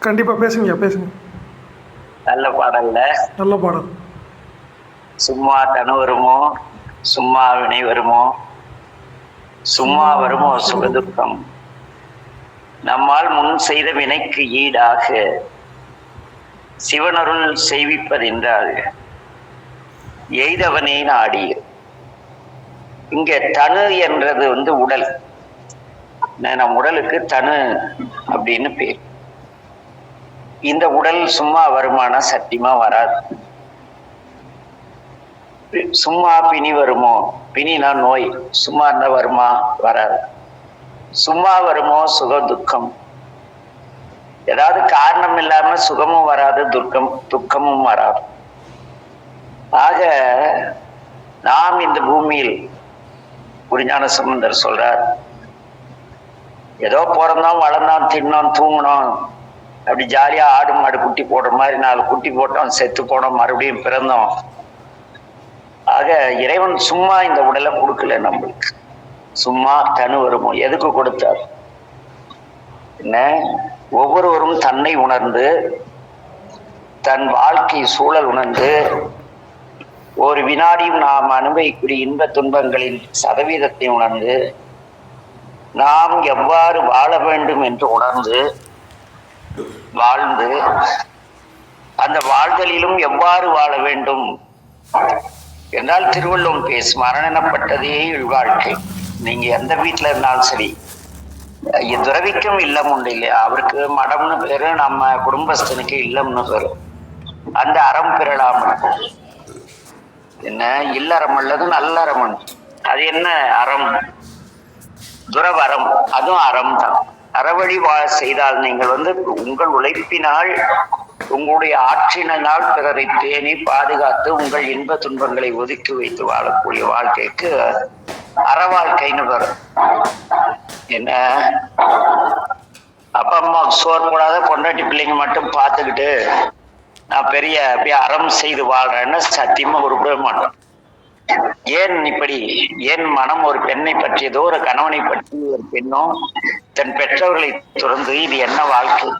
கண்டிப்பாக பேசுங்க பேசுங்க. நல்ல பாடல்ல. நல்ல பாடல். சும்மா தனு வருமோ சும்மா வினை வருமோ, சும்மா வருமோ சுகதுக்கம், நம்மால் முன் செய்த வினைக்கு ஈடாக சிவனருள் செய்விப்பதென்றால் எய்தவனே நாடி. இங்க தனு என்றது உடல். நம் உடலுக்கு தனு அப்படின்னு பேர். இந்த உடல் சும்மா வருமானா சத்தியமா வராது. சும்மா பிணி வருமோ, பிணினா நோய், சும்மா இருந்தா வருமா, வராது. சும்மா வருமோ சுக துக்கம், ஏதாவது காரணம் இல்லாம சுகமும் வராது, துக்கமும் வராது. ஆக நாம் இந்த பூமியில் குருஞான சம்பந்தர் சொல்றார், ஏதோ பிறந்தோம் வளர்ந்தோம் தின்னோம் தூங்கினோம், அப்படி ஜாலியா ஆடு மாடு குட்டி போடுற மாதிரி 4 குட்டி போட்டோம் செத்து போனோம் மறுபடியும் பிறந்தோம். ஆக இறைவன் சும்மா இந்த உடலை கொடுக்கல நம்மளுக்கு. சும்மா தனு வருமோ எதுக்கு கொடுத்தார் என்ன? ஒவ்வொருவரும் தன்னை உணர்ந்து தன் வாழ்க்கை சூழல் உணர்ந்து ஒரு வினாடியும் நாம் அனுபவிக்கூடிய இன்ப துன்பங்களின் சதவீதத்தை உணர்ந்து நாம் எவ்வாறு வாழ வேண்டும் என்று உணர்ந்து வாழ்ந்து அந்த வாழ்தலிலும் எவ்வாறு வாழ வேண்டும் என்றால் திருவள்ளுவம் பேசும் மரணப்பட்டதே இழ்வாழ்க்கை. நீங்க எந்த வீட்டுல இருந்தாலும் சரி, துறவிக்கும் இல்லம் உண்டு இல்லையா, அவருக்கு மடம்னு பேரு, நம்ம குடும்பஸ்தனுக்கு இல்லம்னு பேரு. அந்த அறம் பெறலாம். என்ன இல்லறம் அல்லது நல்லறம். அது என்ன அறம்? துறவறம், அதுவும் அறம் தான். அறவழி செய்தால் நீங்கள் உங்கள் உழைப்பினால் உங்களுடைய ஆற்றினால் பிறரை பேணி பாதுகாத்து உங்கள் இன்ப துன்பங்களை ஒதுக்கி வைத்து வாழக்கூடிய வாழ்க்கைக்கு அற வாழ்க்கைன்னு வரும். என்ன அப்பா அம்மா சோறு போடாத பொண்டாட்டி பிள்ளைங்க மட்டும் பார்த்துக்கிட்டு நான் பெரிய அப்படியே அறம் செய்து வாழ்றேன்னு சத்தியமா உருப்பட மாட்டோம். ஏன் இப்படி? ஏன் மனம் ஒரு பெண்ணை பற்றியதோ ஒரு கணவனை பற்றி ஒரு பெண்ணோ தன் பெற்றவர்களை துறந்து இது என்ன வாழ்க்கை?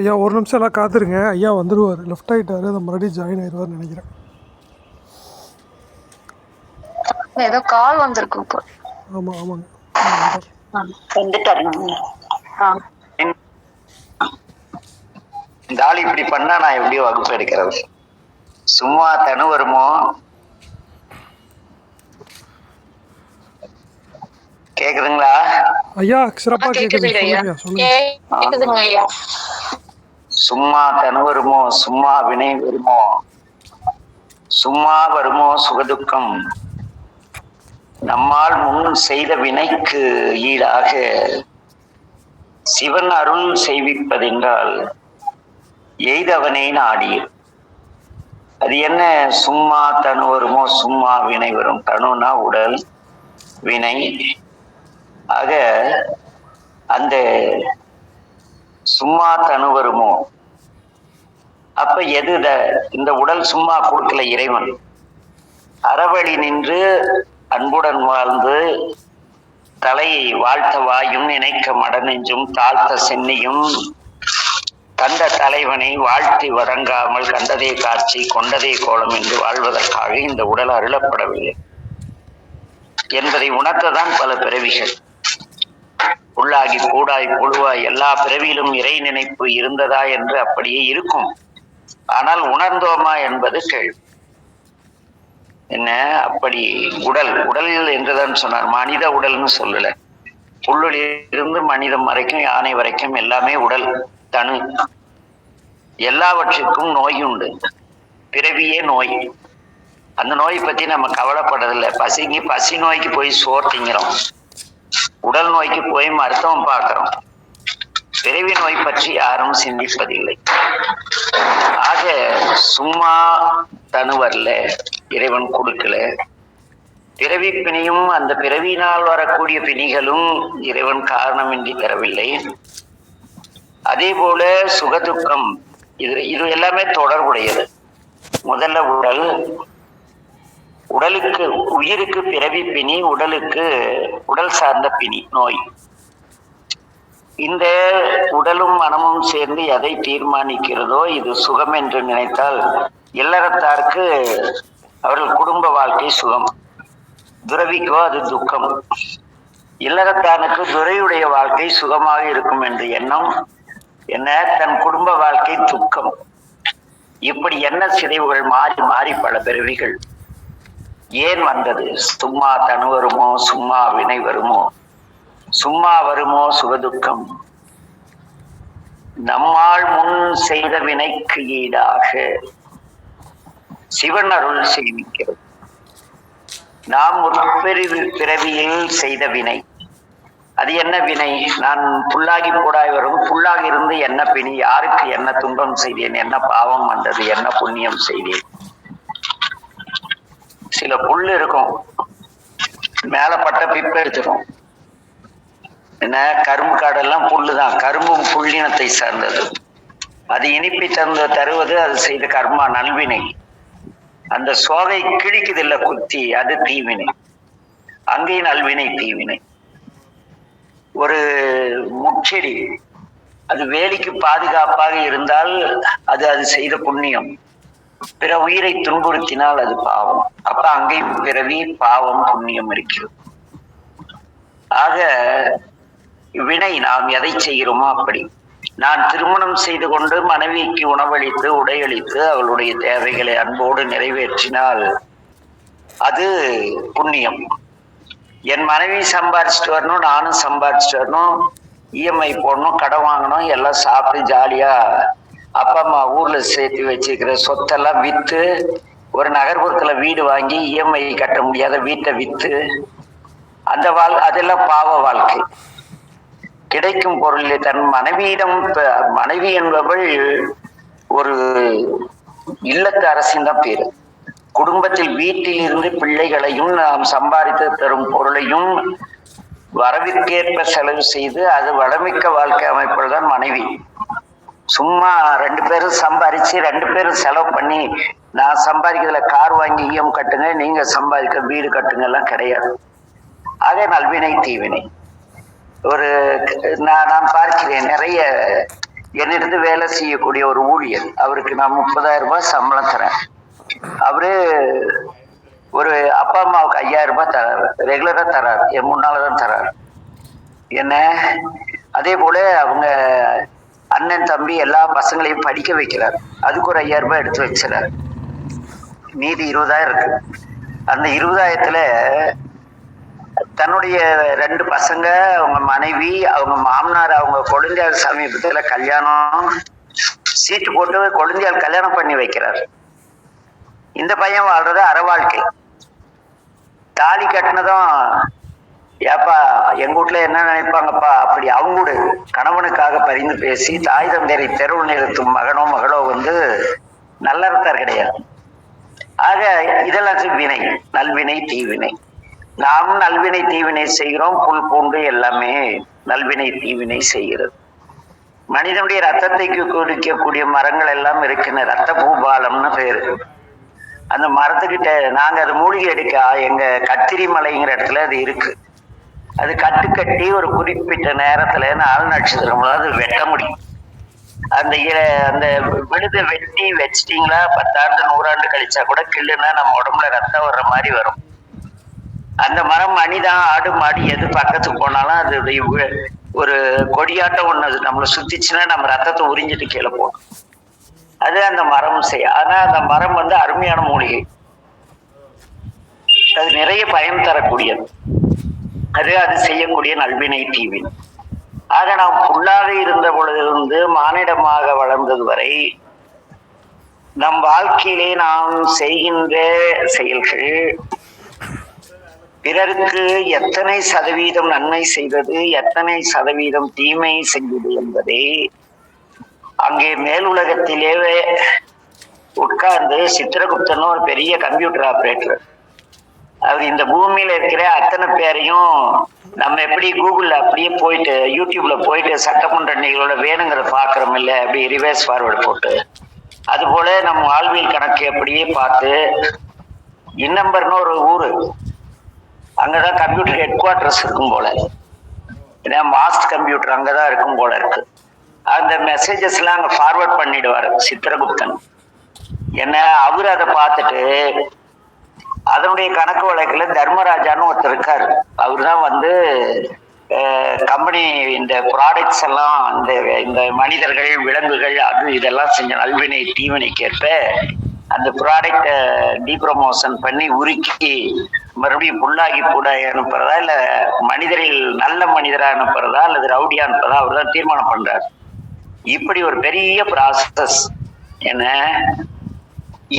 ஐயா ஒரு நிமிஷம் எல்லாம் காத்துருங்க. ஐயா வந்துடுவார், லெஃப்ட் ஆகிட்டார், அதை மறுபடியும் ஜாயின் ஆயிடுவார்னு நினைக்கிறேன். ஏதோ கால் வந்திருக்கு இப்போ. ஆமாம் ஆமாங்க இந்த ஆள் இப்படி பண்ணா நான் எப்படியோ வகுப்பு எடுக்கிறது? சும்மா தனு வருமோ? கேக்குதுங்களா ஐயா? சிறப்பா கேக்குது. சொல்லுங்க. சும்மா தனு வருமோ சும்மா வினை வருமோ, சும்மா வருமோ சுகதுக்கம், நம்மால் முன் செய்த வினைக்கு ஈடாக சிவன் அருள் செய்விப்பதென்றால் எய்தவனே நாடி. அது என்ன? சும்மா தனு வருமோ சும்மா வினை வரும். தனுனா உடல், வினை. ஆக அந்த சும்மா தனு வருமோ, அப்ப எது? இந்த உடல் சும்மா கொடுக்கல இறைவன். அறவழி நின்று அன்புடன் வாழ்ந்து தலையை வாழ்த்த வாயும் நினைக்க மடநெஞ்சும் தாழ்த்த சென்னியும் தந்த தலைவனை வாழ்த்தி வழங்காமல் கண்டதே காட்சி கொண்டதே கோலம் என்று வாழ்வதற்காக இந்த உடல் அருளப்படவில்லை என்பதை உணர்த்ததான் பல பிறவிகள். உள்ளாகி கூடாய் புழுவாய் எல்லா பிறவியிலும் இறை நினைப்பு இருந்ததா என்று அப்படியே இருக்கும். ஆனால் உணர்ந்தோமா என்பது கேள்வி. என்ன அப்படி உடல் உடல் என்றுதான் சொன்னார், மனித உடல்னு சொல்லல. புல்லிலிருந்து மனிதம் வரைக்கும் யானை வரைக்கும் எல்லாமே உடல் தனு. எல்லாவற்றுக்கும் நோய் உண்டு, பிறவியே நோய். அந்த நோயை பத்தி நம்ம கவலைப்படுறதில்லை. பசி நோய்க்கு போய் சோறு திங்கிறோம், உடல் நோய்க்கு போய் மருத்துவம் பார்க்கிறோம். பிறவி நோய் பற்றி யாரும் சிந்திப்பதில்லை. ஆக சும்மா தனு வரல, இறைவன் கொடுக்கல. பிறவி பிணியும் அந்த பிறவியினால் வரக்கூடிய பிணிகளும் இறைவன் காரணமின்றி தரவில்லை. அதே போல சுகதுக்கம் இது எல்லாமே தொடர்புடையது. முதல்ல உடலுக்கு உயிருக்கு பிறவி பிணி, உடலுக்கு உடல் சார்ந்த பிணி நோய். இந்த உடலும் மனமும் சேர்ந்து எதை தீர்மானிக்கிறதோ இது சுகம் என்று நினைத்தால் இல்லறத்தாருக்கு அவர்கள் குடும்ப வாழ்க்கை சுகம், துறவிக்கோ அது துக்கம். இல்லறத்தானுக்கு துறையுடைய வாழ்க்கை சுகமாக இருக்கும் என்ற எண்ணம் என்ன, தன் குடும்ப வாழ்க்கை துக்கம். இப்படி எண்ண சிதைவுகள் மாறி மாறி பல பிறவிகள் ஏன் வந்தது? சும்மா தனு வருமோ, சும்மா வினை வருமோ, சும்மா வருமோ சுகதுக்கம். நம்மால் முன் செய்த வினைக்கு ஈடாக சிவன் அருள் செய்விக்கிறது. நாம் பிறவியில் செய்த வினை, அது என்ன வினை? நான் புல்லாகி போடாய் வரும், புல்லாக இருந்து என்ன பிணி, யாருக்கு என்ன துன்பம் செய்தேன், என்ன பாவம் வந்தது, என்ன புண்ணியம் செய்தேன். சில புல் இருக்கும், மேல பட்ட பிப்ப எடுத்துரும். என்ன கரும்பு காடெல்லாம் புல்லுதான், கரும்பும் புள்ளினத்தை சார்ந்தது. அது இனிப்பை தருவது அது செய்த கர்மா நல்வினை. அந்த சோகை கிழிக்குதில்ல குத்தி, அது தீவினை. அங்கே நல்வினை தீவினை. ஒரு முச்செடி அது வேலிக்கு பாதுகாப்பாக இருந்தால் அது செய்த புண்ணியம். பிற உயிரை துன்புறுத்தினால் அது பாவம். அப்ப அங்கே பிறவி பாவம் புண்ணியம் இருக்கிறது. ஆக வினை நாம் எதை செய்கிறோமோ அப்படி. நான் திருமணம் செய்து கொண்டு மனைவிக்கு உணவளித்து உடையளித்து அவளுடைய தேவைகளை அன்போடு நிறைவேற்றினால் அது புண்ணியம். என் மனைவி சம்பாரிச்சுட்டு வரணும், நானும் சம்பாரிச்சுட்டு வரணும், இஎம்ஐ போடணும், கடன் வாங்கணும், எல்லாம் சாப்பிட்டு ஜாலியா அப்பா அம்மா ஊர்ல சேர்த்து வச்சிருக்கிற சொத்தெல்லாம் வித்து ஒரு நகர்ப்புறத்துல வீடு வாங்கி இஎம்ஐ கட்ட முடியாத வீட்டை வித்து அந்த அதெல்லாம் பாவ வாழ்க்கை. கிடைக்கும் பொருள் தன் மனைவியிடம், மனைவி என்பவள் ஒரு இல்லத்து அரசின் தான் பேரு. குடும்பத்தில் வீட்டில் இருந்து பிள்ளைகளையும் நாம் சம்பாதித்து தரும் பொருளையும் வரவிற்கேற்ப செலவு செய்து அது வளமிக்க வாழ்க்கை அமைப்பது தான் மனைவி. சும்மா 2 பேரும் சம்பாதிச்சு 2 பேரும் செலவு பண்ணி நான் சம்பாதிக்கிறதுல கார் வாங்கி இஎம் கட்டுங்க, நீங்க சம்பாதிக்க வீடு கட்டுங்க எல்லாம் கிடையாது. ஆக நல்வினை தீவினை. நான் பார்க்கிறேன், நிறைய என்னிருந்து வேலை செய்யக்கூடிய ஒரு ஊழியர், அவருக்கு நான் 30,000 ரூபாய் சம்பளம் தரேன். அவரு ஒரு அப்பா அம்மாவுக்கு 5,000 ரூபாய் தராரு, ரெகுலரா தராரு, என் முன்னாலதான் தராரு. என்ன அதே போல அவங்க அண்ணன் தம்பி எல்லா பசங்களையும் படிக்க வைக்கிறார், அதுக்கு ஒரு 5,000 ரூபாய் எடுத்து வச்சுறாரு. மீதி 20,000 இருக்கு. அந்த 20,000த்துல தன்னுடைய 2 பசங்க, அவங்க மனைவி, அவங்க மாமனார், அவங்க கொழுந்தியால் சமீபத்துல கல்யாணம் சீட்டு போட்டு கொழுந்தியால் கல்யாணம் பண்ணி வைக்கிறார். இந்த பையன் வாழ்றது அற வாழ்க்கை. தாலி கட்டினதும் ஏப்பா எங்க வீட்டுல என்ன நினைப்பாங்கப்பா அப்படி அவங்க கணவனுக்காக பரிந்து பேசி தாய் தந்தையரை தெருவில் நிறுத்தும் மகனோ மகளோ நல்லறத்தார் கிடையாது. ஆக இதெல்லாம் வினை, நல்வினை தீவினை. நாம் நல்வினை தீவினை செய்கிறோம். புல் பூண்டு எல்லாமே நல்வினை தீவினை செய்கிறது. மனிதனுடைய ரத்தத்தை குடிக்கக்கூடிய மரங்கள் எல்லாம் இருக்கின்ற ரத்த பூபாலம்னு பேரு. அந்த மரத்துக்கிட்ட நாங்க அது மூலிகை எடுக்க எங்க கத்திரி மலைங்கிற இடத்துல அது இருக்கு. அது கட்டி ஒரு குறிப்பிட்ட நேரத்துல 4 நட்சத்திரம் அது வெட்ட முடியும். அந்த விழுதை வெட்டி வச்சிட்டீங்களா 10 ஆண்டு 100 ஆண்டு கழிச்சா கூட கிள்ளுனா நம்ம உடம்புல ரத்தம் வர்ற மாதிரி வரும். அந்த மரம் மனிதான் ஆடு மாடி எது பக்கத்துக்கு போனாலும் அது ஒரு கொடியாட்டம் ஒண்ணு நம்மளை சுத்திச்சுன்னா நம்ம ரத்தத்தை உறிஞ்சிட்டு கீழே போடும். அது அந்த மரம் ஆனா அந்த மரம் வந்து அருமையான மூலிகை, அது நிறைய பயன் தரக்கூடியது. அது அது செய்யக்கூடிய நல்வினை தீவினை. ஆக நாம் புல்லாக இருந்த பொழுதிலிருந்து மானிடமாக வளர்ந்தது வரை நம் வாழ்க்கையிலே நாம் செய்கின்ற செயல்கள் பிறருக்கு எத்தனை சதவீதம் நன்மை செய்தது, எத்தனை சதவீதம் தீமை செய்தது என்பதை அங்கே மேல் உலகத்திலே உட்கார்ந்து சித்திரகுப்தன் ஒரு பெரிய கம்ப்யூட்டர் ஆபரேட்டர், அவர் இந்த பூமியில இருக்கிற அத்தனை பேரையும் நம்ம எப்படி கூகுள்ல அப்படியே போயிட்டு யூடியூப்ல போயிட்டு சட்டமன்ற நிகழ்வுல வேணுங்கிறத பாக்குறோம் இல்ல, அப்படி ரிவர்ஸ் ஃபார்வர்டு போட்டு, அது போல நம்ம வாழ்வியல் கணக்கு அப்படியே பார்த்து இன்னம்பர்னு ஒரு ஊரு, அங்கதான் கம்ப்யூட்டர் ஹெட் குவார்டர்ஸ் இருக்கும் போல, ஏன்னா மாஸ்ட் கம்ப்யூட்டர் அங்கதான் இருக்கும் போல இருக்கு. அந்த மெசேஜஸ் எல்லாம் அங்க ஃபார்வர்ட் பண்ணிடுவாரு சித்திரகுப்தன். என்ன அவரு அதை பார்த்துட்டு அதனுடைய கணக்கு வழக்குல தர்மராஜான்னு ஒருத்தர் இருக்காரு, அவரு தான் வந்து கம்பெனி இந்த ப்ராடக்ட்ஸ் எல்லாம் இந்த மனிதர்கள் விலங்குகள் அது இதெல்லாம் செஞ்ச நல்வினை தீவினைக்கேற்ப அந்த ப்ராடக்டை டீப்ரமோஷன் பண்ணி உருக்கி மறுபடியும் புல்லாகி கூட அனுப்புறதா இல்ல மனிதரில் நல்ல மனிதரா அனுப்புறதா அல்லது ரவுடியா அனுப்புறதா அவர் தான் தீர்மானம் பண்றாரு. இப்படி ஒரு பெரிய ப்ராசஸ். என்ன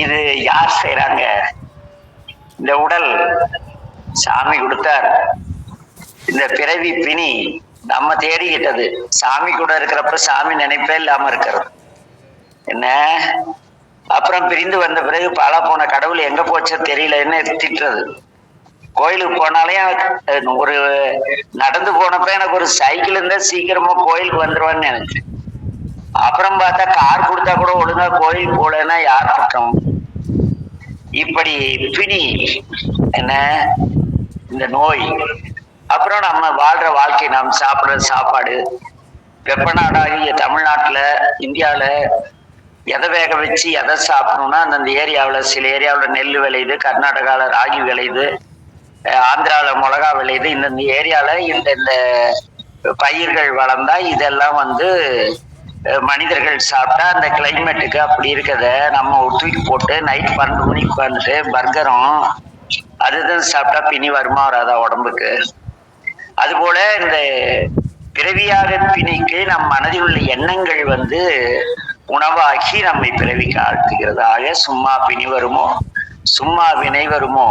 இது யார் செய்யறாங்க? இந்த உடல் சாமி கொடுத்தார், இந்த பிறவி பிணி நம்ம தேடிக்கிட்டது, சாமி கூட இருக்கிறப்ப சாமி நினைப்பே இல்லாம இருக்கிறது. என்ன அப்புறம் பிரிந்து வந்த பிறகு பாலா போன கடவுள் எங்க போச்சோ தெரியலன்னு திட்டுறது. கோயிலுக்கு போனாலே ஒரு நடந்து போனப்ப எனக்கு ஒரு சைக்கிள் இருந்தா சீக்கிரமா கோயிலுக்கு வந்துருவான்னு நினைச்சேன். அப்புறம் பார்த்தா கார் கொடுத்தா கூட ஒழுங்கா கோயில் போலன்னா யார் குற்றம்? இப்படி பிணி, என்ன இந்த நோய், அப்புறம் நம்ம வாழ்ற வாழ்க்கை, நாம் சாப்பிடுற சாப்பாடு, வெப்பநாடாகிய தமிழ்நாட்டுல இந்தியாவில எதை வேக வச்சு எதை சாப்பிடணும்னா அந்தந்த ஏரியாவில் சில ஏரியாவில் நெல் விளையுது, கர்நாடகாவில் ராகி விளையுது, ஆந்திராவில் மிளகா விளையுது, இந்தந்த ஏரியாவில் இந்த பயிர்கள் வளர்ந்தா இதெல்லாம் வந்து மனிதர்கள் சாப்பிட்டா அந்த கிளைமேட்டுக்கு அப்படி இருக்கிறத நம்ம தூக்கி போட்டு நைட் 12 மணிக்கு உட்காந்துட்டு பர்கரும் அதுதான் சாப்பிட்டா பிணி வருமா வராதா உடம்புக்கு? அதுபோல இந்த பிறவியாக பிணிக்கு நம் மனதில் உள்ள எண்ணங்கள் வந்து உணவாக்கி நம்மை பிறவிக்கு ஆழ்த்துகிறது. ஆக சும்மா பிணி வருமோ, சும்மா வினை வருமோ,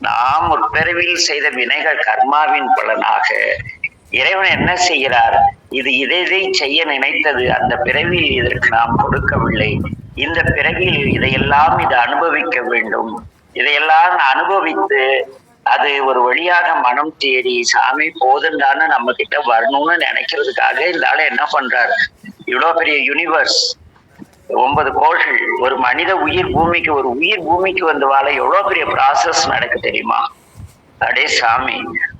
நாம் ஒரு பிறவியில் செய்த வினைகள் கர்மாவின் பலனாக இறைவன் என்ன செய்கிறார்? இது இதை செய்ய நினைத்தது, அந்த பிறவியில் இதற்கு நாம் கொடுக்கவில்லை, இந்த பிறவியில் இதையெல்லாம் இது அனுபவிக்க வேண்டும், இதையெல்லாம் அனுபவித்து அது ஒரு வழியாக மனம் தேடி சாமி போதுண்டான்னு நம்ம கிட்ட வரணும்னு நினைக்கிறதுக்காக இந்த ஆளு என்ன பண்றாரு? இவ்வளவு பெரிய யூனிவர்ஸ், 9 கோள்கள், ஒரு மனித உயிர் பூமிக்கு, ஒரு உயிர் பூமிக்கு வந்து வாழ எவ்வளவு பெரிய ப்ராசஸ் நடக்கு தெரியுமா? அடே சாமி,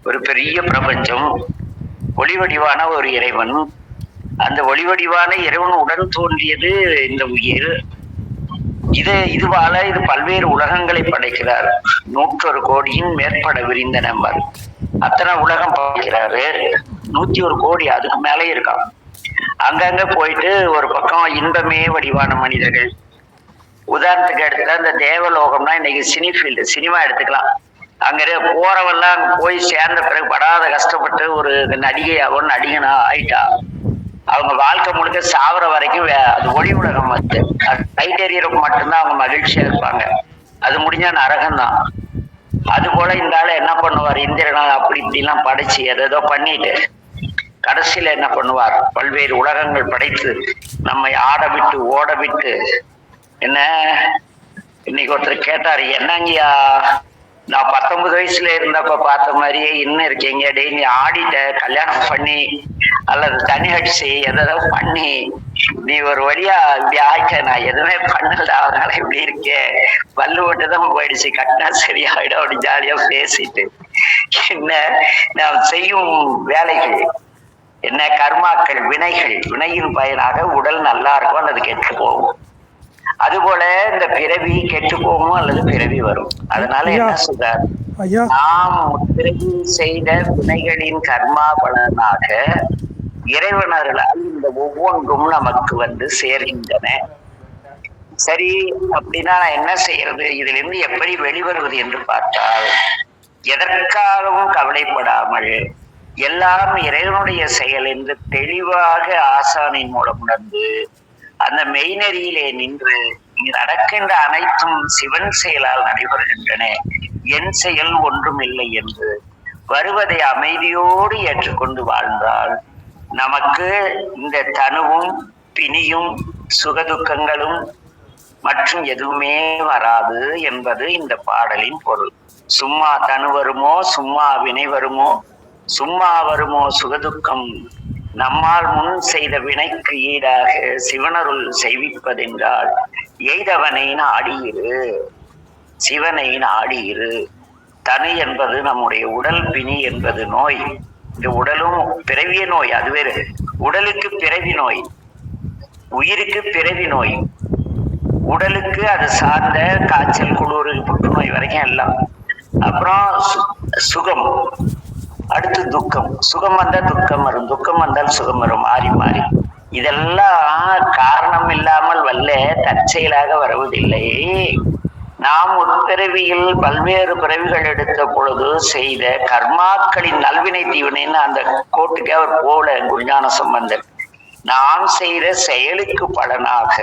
ஒரு பெரிய பிரபஞ்சம், ஒளிவடிவான ஒரு இறைவன், அந்த ஒளிவடிவான இறைவன் உடன் தோன்றியது இந்த உயிர். இது வாழ இது பல்வேறு உலகங்களை படைக்கிறார். 101 கோடியின் மேற்பட விரிந்த நம்பர் அத்தனை உலகம் படைக்கிறாரு. 101 கோடி அதுக்கு மேலே இருக்கான். அங்கங்க போயிட்டு ஒரு பக்கம் இன்பமே வடிவான மனிதர்கள், உதாரணத்துக்கு எடுத்துட்டா இந்த தேவலோகம்னா இன்னைக்கு சினிஃபீல்டு, சினிமா எடுத்துக்கலாம். அங்க போறவெல்லாம் அங்க போய் சேர்ந்த பிறகு படாத கஷ்டப்பட்டு ஒரு நடிகையாவோ நடிகனா ஆயிட்டா அவங்க வாழ்க்கை முழுக்க சாவர வரைக்கும் அது ஒளி உலகம் வந்து லைட் எரியறப்ப மட்டும்தான் அவங்க மகிழ்ச்சியா இருப்பாங்க. அது முடிஞ்சா நரகம்தான். அது போல இந்த ஆளு என்ன பண்ணுவார்? இந்திரனா அப்படி இப்படி எல்லாம் படைச்சு ஏதோ பண்ணிட்டு கடைசியில என்ன பண்ணுவார்? பல்வேறு உலகங்கள் படைத்து நம்மை ஆட விட்டு ஓட விட்டு. என்ன இன்னைக்கு ஒருத்தர் கேட்டாரு, என்னங்கய்யா நான் 19 வயசுல இருந்தப்ப பார்த்த மாதிரியே இன்னும் இருக்கீங்க, டே நீ ஆடிட்ட, கல்யாணம் பண்ணி அல்லது தனி அடிச்சு எதோ பண்ணி நீ ஒரு வழியா இப்படி ஆயிட்ட, நான் எதுவுமே பண்ணல, அதனால இப்படி இருக்கேன், பல்லு மட்டும்தான் போயிடுச்சு, கட்டினா சரியாயிடும் அப்படி ஜாலியா பேசிட்டு. என்ன நாம் செய்யும் வேலைகள், என்ன கர்மாக்கள், வினைகள், வினையின் பயனாக உடல் நல்லா இருக்கும் அல்லது கெட்டு போகும். அதுபோல இந்த பிறவி கெட்டு போகும் அல்லது பிறவி வரும். அதனால என்ன சொல்றார்? நாம் பிறவி செய்த வினைகளின் கர்மா பலனாக இறைவனர்களால் இந்த ஒவ்வொன்றும் நமக்கு வந்து சேர்கின்றன. சரி, அப்படின்னா நான் என்ன செய்யறது, இதுல இருந்து எப்படி வெளிவருவது என்று பார்த்தால், எதற்காகவும் கவலைப்படாமல் எல்லாம் இறைவனுடைய செயல் என்று தெளிவாக ஆசானின் மூலம் உணர்ந்து அந்த மெய்நெறியிலே நின்று இங்கு நடக்கின்ற அனைத்தும் சிவன் செயலால் நடைபெறுகின்றன, என் செயல் ஒன்றும் இல்லை என்று வருவதை அமைதியோடு ஏற்றுக்கொண்டு வாழ்ந்தால் நமக்கு இந்த தனுவும் பிணியும் சுகதுக்கங்களும் மற்றும் எதுவுமே வராது என்பது இந்த பாடலின் பொருள். சும்மா தனு வருமோ, சும்மா வினை வருமோ, சும்மா வருமோ சுகதுக்கம், நம்மால் முன் செய்த வினைக்கு ஈடாக சிவனருள் செய்விப்பதென்றால் எய்தவனை நாடியிரு, சிவனை நாடியிரு. தனு என்பது நம்முடைய உடல், பிணி என்பது நோய். இந்த உடலும் பிறவிய நோய், அது வேறு. உடலுக்கு பிறவி நோய், உயிருக்கு பிறவி நோய். உடலுக்கு அது சார்ந்த காய்ச்சல், குளிர், புற்றுநோய் வரைக்கும் எல்லாம். அப்புறம் சுகம், அடுத்து துக்கம். சுகம் வந்தால் துக்கம் வரும், துக்கம் வந்தால் சுகம் வரும், மாறி மாறி. இதெல்லாம் காரணம் இல்லாமல் வல்ல தற்செயலாக வருவதில்லை. நாம் உட்பிறவியில் பல்வேறு பிறவிகள் எடுத்த பொழுது செய்த கர்மாக்களின் நல்வினை தீவினைன்னு அந்த கோட்டுக்கு அவர் போல குருஞான சம்பந்தர். நாம் செய்த செயலுக்கு பலனாக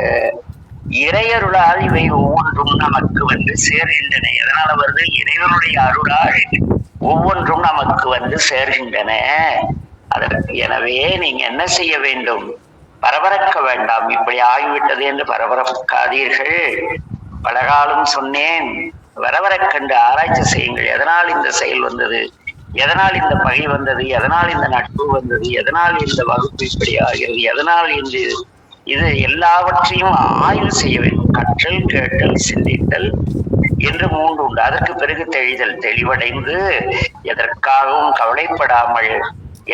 இறையருளால் இவை ஒவ்வொன்றும் நமக்கு வந்து சேர்கின்றன. எதனால வருது? இறைவனுடைய அருளால் ஒவ்வொன்றும் நமக்கு வந்து சேர்கின்றன. அதற்கு எனவே நீங்க என்ன செய்ய வேண்டும்? பரபரக்க வேண்டாம். இப்படி ஆகிவிட்டது என்று பரபரக்காதீர்கள். பலகாலம் சொன்னேன், வரவரக்கண்டு ஆராய்ச்சி செய்யுங்கள். எதனால் இந்த செயல் வந்தது, எதனால் இந்த பகை வந்தது, எதனால் இந்த நட்பு வந்தது, எதனால் இந்த வகுப்பு இப்படி ஆகிறது, எதனால் இந்த இது எல்லாவற்றையும் ஆய்வு செய்ய வேண்டும். கற்றல், கேட்டல், சிந்தித்தல் என்று மூன்று உண்டு. அதற்கு பிறகு தெளிதல். தெளிவடைந்து எதற்காகவும் கவலைப்படாமல்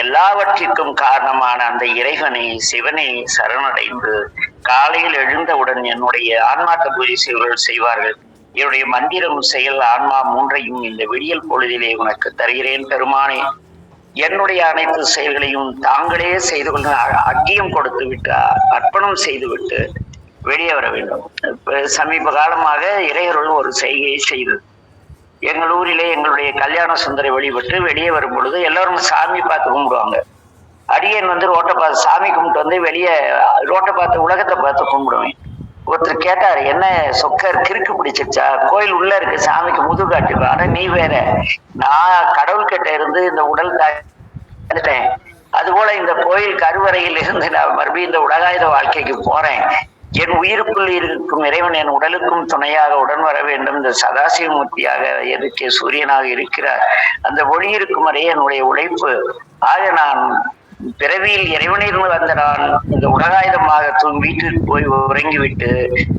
எல்லாவற்றிற்கும் காரணமான அந்த இறைவனை, சிவனை சரணடைந்து காலையில் எழுந்தவுடன் என்னுடைய ஆன்மாக்க பூஜை செய்வார்கள். என்னுடைய மந்திரம், செயல், ஆன்மா மூன்றையும் இந்த விடியல் பொழுதிலே உனக்கு தருகிறேன் பெருமானே. என்னுடைய அனைத்து செயல்களையும் தாங்களே செய்து கொண்டு அக்கியம் கொடுத்து விட்டு, அர்ப்பணம் செய்து விட்டு வெளியே வர வேண்டும். சமீப காலமாக இறையருள் ஒரு செய்கையை செய்தது. எங்கள் ஊரிலே எங்களுடைய கல்யாண சுந்தரை வழிபட்டு வெளியே வரும் பொழுது எல்லாரும் சாமி பார்த்து கும்பிடுவாங்க. அடியன் வந்து ரோட்டை பார்த்து சாமி கும்பிட்டு வந்து வெளியே ரோட்டை பார்த்து உலகத்தை பார்த்து கும்பிடுவேன். ஒருத்தர் கேட்டாரு, என்ன சொக்கர் கிறுக்கு பிடிச்சிருச்சா, கோயில் உள்ள இருக்கு, சாமிக்கு முது காட்டுவா. ஆனா நீ வேற, நான் கடவுள்கிட்ட இருந்து இந்த உடல் தாழ்ந்துட்டேன், அதுபோல இந்த கோயில் கருவறையில் இருந்து நான் மறுபடியும் இந்த உலகாயுத வாழ்க்கைக்கு போறேன். என் உயிருக்குள் இருக்கும் இறைவன் என் உடலுக்கும் துணையாக உடன் வர வேண்டும். இந்த சதாசிவமூர்த்தியாக எதுக்கே சூரியனாக இருக்கிறார், அந்த ஒளி இருக்கும் வரையே என்னுடைய உழைப்பு. ஆக நான் பிறவியில் இறைவனிலிருந்து வந்த நான் இந்த உலகாயுதமாக வீட்டிற்கு போய் உறங்கிவிட்டு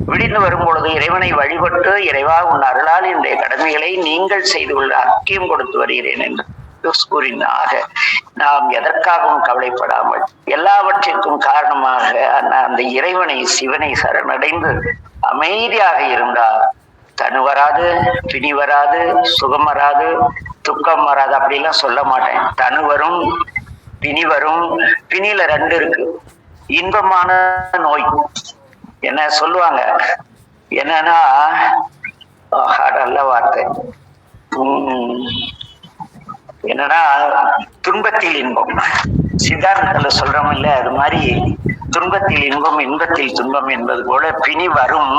விடிந்து வரும் பொழுது இறைவனை வழிபட்டு, இறைவா உன் அருளால் இந்த கடமைகளை நீங்கள் செய்து கொள்ள அக்கியம் கொடுத்து வருகிறேன் என்று கூறினாக நாம் எதற்காகவும் கவலைப்படாமல் எல்லாவற்றிற்கும் காரணமாக அந்த இறைவனை, சிவனை சரணடைந்து அமைதியாக இருந்தால் தனு வராது, பிணி வராது, சுகம் வராது, துக்கம் வராது. அப்படிலாம் சொல்ல மாட்டேன். தனு வரும், பிணி வரும். பிணியில ரெண்டு இருக்கு. இன்பமான நோய் என்ன சொல்லுவாங்க, என்னன்னா நல்ல வார்த்தை, என்னன்னா துன்பத்தில் இன்பம். சித்தாந்தத்துல சொல்றோம் இல்ல, அது மாதிரி துன்பத்தில் இன்பம், இன்பத்தில் துன்பம் என்பது போல பிணி வரும்.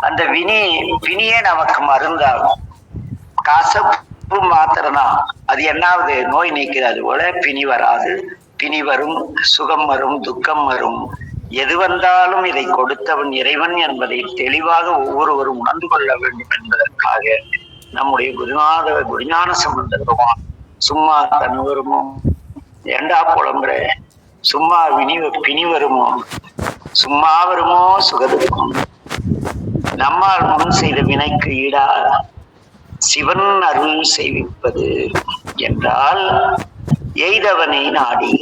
அந்த பிணியே நமக்கு மருந்தாகும். கசப்பு மாத்திரம்தான் அது என்னாவது நோய் நீக்குது. அது போல பிணி வராது, பிணி வரும், சுகம் வரும், துக்கம் வரும். எது வந்தாலும் இதை கொடுத்தவன் இறைவன் என்பதை தெளிவாக ஒவ்வொருவரும் உணர்ந்து கொள்ள வேண்டும் என்பதற்காக நம்முடைய குருஞான சம்பந்தர் பகவான் சும்மா தனு வருமோ, ஏண்டா புலம்புற, சும்மா பிணி வருமோ, சும்மா வருமோ சுகதுக்கும், நம்மால் முன் செய்த வினைக்கு ஈடா சிவன் அருள் செய்விப்பது என்றால் எய்தவனை நாடி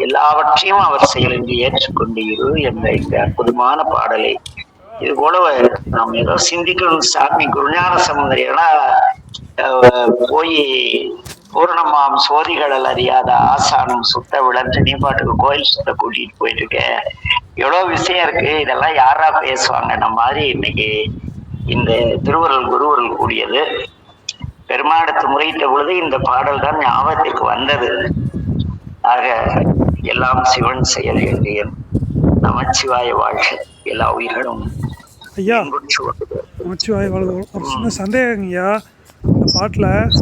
எல்லாவற்றையும் அவர் செயல் என்று ஏற்றுக்கொண்டீரு என்ற இந்த அற்புதமான பாடலை இது போல நாம் ஏதோ சிந்திக்கணும். சாமி குருஞான சம்பந்தர் எல்லாம் போய் பூர்ணமாம் சோதிகளல் அறியாத ஆசானும் சுத்த விளந்து நீ பாட்டுக்கு கோயில் சுத்த கூட்டிட்டு போயிட்டு இருக்க, எவ்வளவு விஷயம் இருக்கு. இதெல்லாம் யாரா பேசுவாங்க நம்ம மாதிரி. இன்னைக்கு இந்த திருவருள் குருவருள் கூடியது. பெருமாடத்து முறையிட்ட பொழுது இந்த பாடல் தான் ஞாபகத்திற்கு வந்தது. ஆக எல்லாம் சிவன் செயல் என்றேன். நமச்சிவாய வாழ்க. எல்லா உயிர்களும் ஐயா இன்புற்று வாழ்க. நமச்சிவாய வாழ்க. ஒரு சின்ன சந்தேகங்கய்யா, இந்த பாட்டில்